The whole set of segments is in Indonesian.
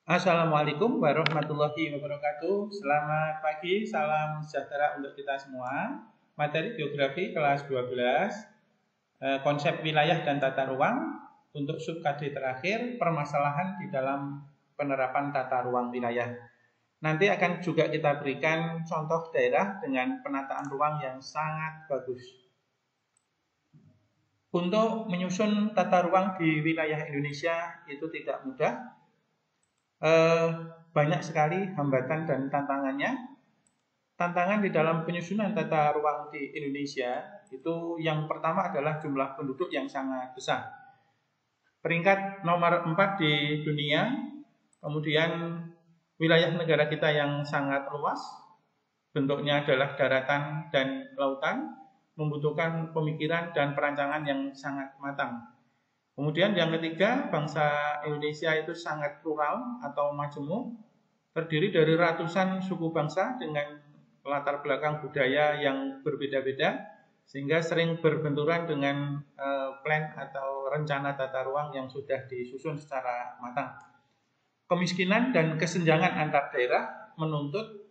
Assalamualaikum warahmatullahi wabarakatuh. Selamat pagi, salam sejahtera untuk kita semua. Materi geografi kelas 12, konsep wilayah dan tata ruang untuk sub KD terakhir, permasalahan di dalam penerapan tata ruang wilayah. Nanti akan juga kita berikan contoh daerah dengan penataan ruang yang sangat bagus. Untuk menyusun tata ruang di wilayah Indonesia itu tidak mudah. Banyak sekali hambatan dan tantangannya. Tantangan di dalam penyusunan tata ruang di Indonesia itu yang pertama adalah jumlah penduduk yang sangat besar. Peringkat nomor 4 di dunia, kemudian wilayah negara kita yang sangat luas, bentuknya adalah daratan dan lautan, membutuhkan pemikiran dan perancangan yang sangat matang. Kemudian yang ketiga, bangsa Indonesia itu sangat plural atau majemuk, terdiri dari ratusan suku bangsa dengan latar belakang budaya yang berbeda-beda, sehingga sering berbenturan dengan plan atau rencana tata ruang yang sudah disusun secara matang. Kemiskinan dan kesenjangan antar daerah menuntut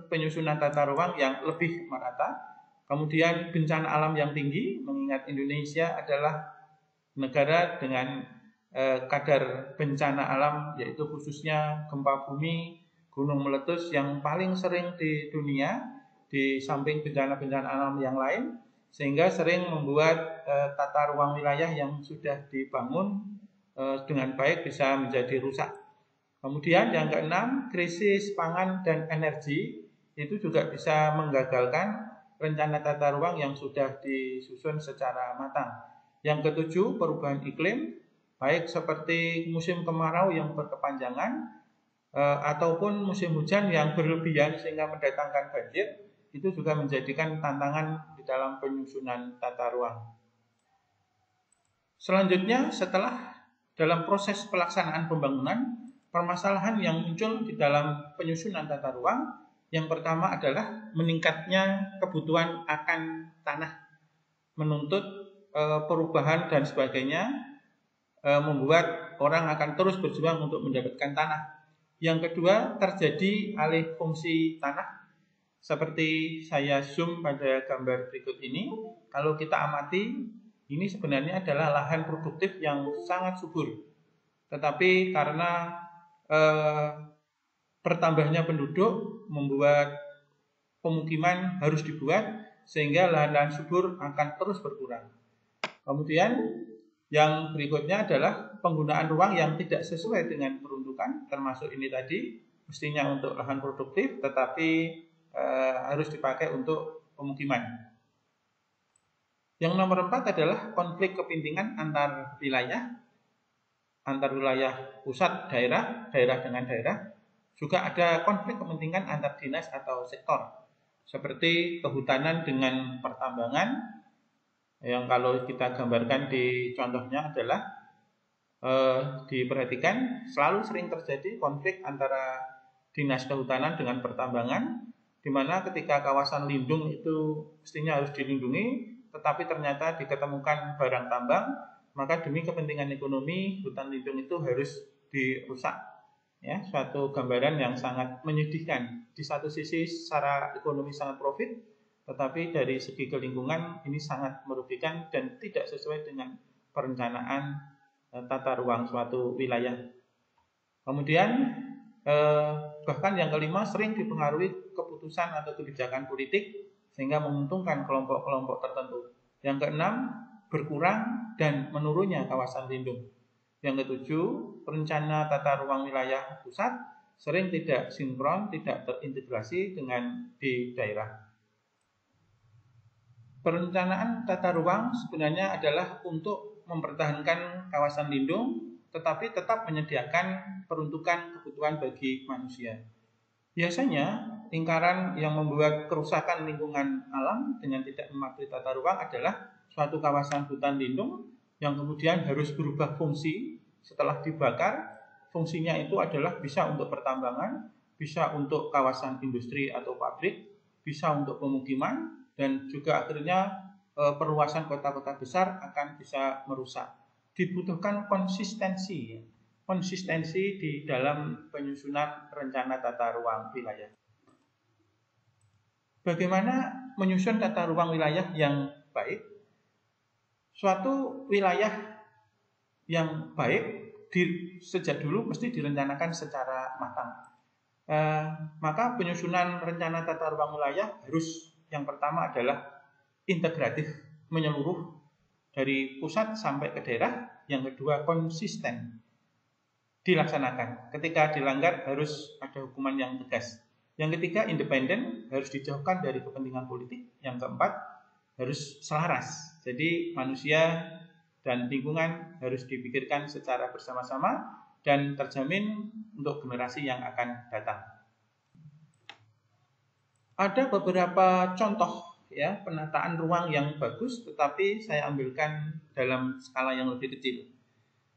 penyusunan tata ruang yang lebih merata. Kemudian bencana alam yang tinggi, mengingat Indonesia adalah negara dengan kadar bencana alam, yaitu khususnya gempa bumi, gunung meletus yang paling sering di dunia, di samping bencana-bencana alam yang lain, sehingga sering membuat tata ruang wilayah yang sudah dibangun dengan baik bisa menjadi rusak. Kemudian yang keenam, krisis pangan dan energi itu juga bisa menggagalkan rencana tata ruang yang sudah disusun secara matang. Yang ketujuh, perubahan iklim, baik seperti musim kemarau yang berkepanjangan ataupun musim hujan yang berlebihan sehingga mendatangkan banjir, itu juga menjadikan tantangan di dalam penyusunan tata ruang. Selanjutnya, setelah dalam proses pelaksanaan pembangunan, permasalahan yang muncul di dalam penyusunan tata ruang, yang pertama adalah meningkatnya kebutuhan akan tanah, menuntut perubahan dan sebagainya, membuat orang akan terus berjuang untuk mendapatkan tanah. Yang kedua, terjadi alih fungsi tanah. Seperti saya zoom pada gambar berikut ini, kalau kita amati, ini sebenarnya adalah lahan produktif yang sangat subur. Tetapi karena bertambahnya penduduk membuat pemukiman harus dibuat, sehingga lahan-lahan subur akan terus berkurang. Kemudian yang berikutnya adalah penggunaan ruang yang tidak sesuai dengan peruntukan, termasuk ini tadi, mestinya untuk lahan produktif tetapi harus dipakai untuk pemukiman. Yang nomor 4 adalah konflik kepentingan antar wilayah pusat daerah, daerah dengan daerah. Juga ada konflik kepentingan antar dinas atau sektor, seperti kehutanan dengan pertambangan, yang kalau kita gambarkan di contohnya adalah diperhatikan selalu sering terjadi konflik antara dinas kehutanan dengan pertambangan, di mana ketika kawasan lindung itu mestinya harus dilindungi, tetapi ternyata diketemukan barang tambang, maka demi kepentingan ekonomi hutan lindung itu harus dirusak. Ya, suatu gambaran yang sangat menyedihkan. Di satu sisi secara ekonomi sangat profit, tetapi dari segi kelingkungan ini sangat merugikan dan tidak sesuai dengan perencanaan tata ruang suatu wilayah. Kemudian bahkan yang kelima, sering dipengaruhi keputusan atau kebijakan politik sehingga menguntungkan kelompok-kelompok tertentu. Yang keenam, berkurang dan menurunnya kawasan lindung. Yang ketujuh, rencana tata ruang wilayah pusat sering tidak sinkron, tidak terintegrasi dengan di daerah. Perencanaan tata ruang sebenarnya adalah untuk mempertahankan kawasan lindung, tetapi tetap menyediakan peruntukan kebutuhan bagi manusia. Biasanya, lingkaran yang membuat kerusakan lingkungan alam dengan tidak mematuhi tata ruang adalah suatu kawasan hutan lindung yang kemudian harus berubah fungsi setelah dibakar. Fungsinya itu adalah bisa untuk pertambangan, bisa untuk kawasan industri atau pabrik, bisa untuk pemukiman, dan juga akhirnya perluasan kota-kota besar akan bisa merusak. Dibutuhkan konsistensi konsistensi di dalam penyusunan rencana tata ruang wilayah. Bagaimana menyusun tata ruang wilayah yang baik? Suatu wilayah yang baik sejak dulu mesti direncanakan secara matang. Maka penyusunan rencana tata ruang wilayah harus yang pertama adalah integratif, menyeluruh dari pusat sampai ke daerah. Yang kedua konsisten dilaksanakan. Ketika dilanggar harus ada hukuman yang tegas. Yang ketiga independen, harus dijauhkan dari kepentingan politik. Yang keempat harus selaras. Jadi manusia dan lingkungan harus dipikirkan secara bersama-sama dan terjamin untuk generasi yang akan datang. Ada beberapa contoh ya penataan ruang yang bagus, tetapi saya ambilkan dalam skala yang lebih kecil.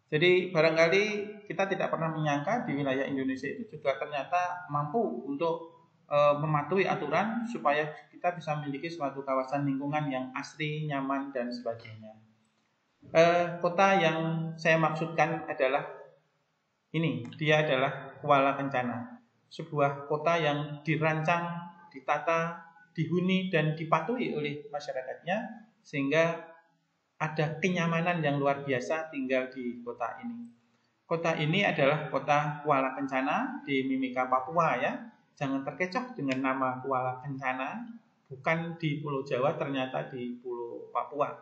Jadi barangkali kita tidak pernah menyangka di wilayah Indonesia itu juga ternyata mampu untuk mematuhi aturan supaya kita bisa memiliki suatu kawasan lingkungan yang asri, nyaman dan sebagainya. Kota yang saya maksudkan adalah ini, dia adalah Kuala Kencana, sebuah kota yang dirancang, ditata, dihuni dan dipatuhi oleh masyarakatnya sehingga ada kenyamanan yang luar biasa tinggal di kota ini. Kota ini adalah kota Kuala Kencana di Mimika, Papua ya. Jangan terkecoh dengan nama Kuala Kencana, bukan di Pulau Jawa, ternyata di Pulau Papua.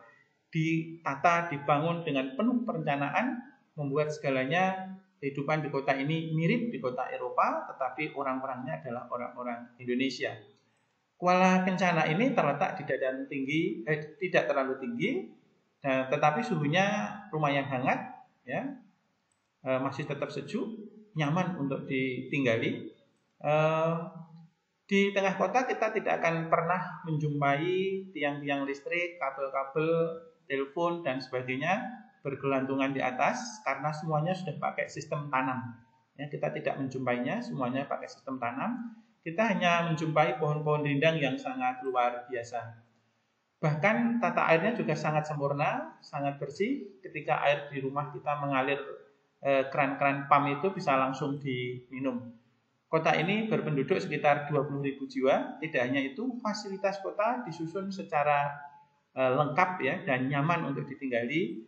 Ditata, dibangun dengan penuh perencanaan, membuat segalanya kehidupan di kota ini mirip di kota Eropa, tetapi orang-orangnya adalah orang-orang Indonesia. Kuala Kencana ini terletak di dataran tinggi, tidak terlalu tinggi, tetapi suhunya lumayan hangat, ya, masih tetap sejuk, nyaman untuk ditinggali. Di tengah kota kita tidak akan pernah menjumpai tiang-tiang listrik, kabel-kabel, telepon dan sebagainya bergelantungan di atas karena semuanya sudah pakai sistem tanam. Ya, kita tidak menjumpainya, semuanya pakai sistem tanam. Kita hanya menjumpai pohon-pohon rindang yang sangat luar biasa. Bahkan tata airnya juga sangat sempurna, sangat bersih. Ketika air di rumah kita mengalir keran-keran pam itu bisa langsung diminum. Kota ini berpenduduk sekitar 20.000 jiwa. Tidak hanya itu, fasilitas kota disusun secara lengkap ya dan nyaman untuk ditinggali.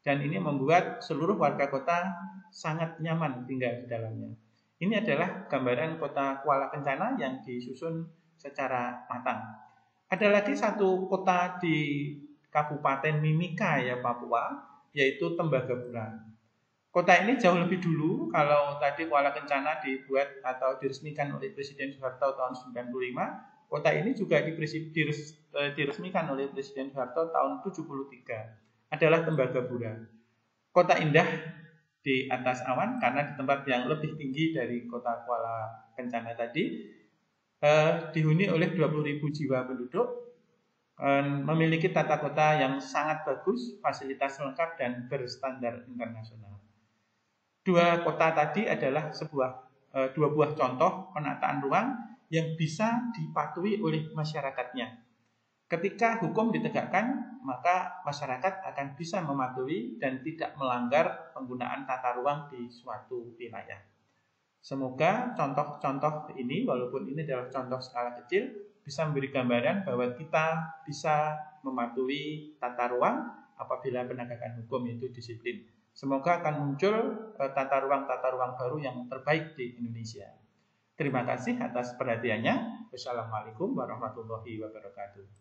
Dan ini membuat seluruh warga kota sangat nyaman tinggal di dalamnya. Ini adalah gambaran kota Kuala Kencana yang disusun secara matang. Ada lagi satu kota di Kabupaten Mimika ya Papua, yaitu Tembagapura. Kota ini jauh lebih dulu. Kalau tadi Kuala Kencana dibuat atau diresmikan oleh Presiden Soeharto tahun 1995, kota ini juga diresmikan oleh Presiden Soeharto tahun 1973. Adalah Tembagapura. Kota indah di atas awan karena di tempat yang lebih tinggi dari kota Kuala Kencana tadi, dihuni oleh 20.000 jiwa penduduk, memiliki tata kota yang sangat bagus, fasilitas lengkap dan berstandar internasional. Dua kota tadi adalah dua buah contoh penataan ruang yang bisa dipatuhi oleh masyarakatnya. Ketika hukum ditegakkan, maka masyarakat akan bisa mematuhi dan tidak melanggar penggunaan tata ruang di suatu wilayah. Semoga contoh-contoh ini, walaupun ini adalah contoh skala kecil, bisa memberi gambaran bahwa kita bisa mematuhi tata ruang apabila penegakan hukum itu disiplin. Semoga akan muncul tata ruang baru yang terbaik di Indonesia. Terima kasih atas perhatiannya. Wassalamualaikum warahmatullahi wabarakatuh.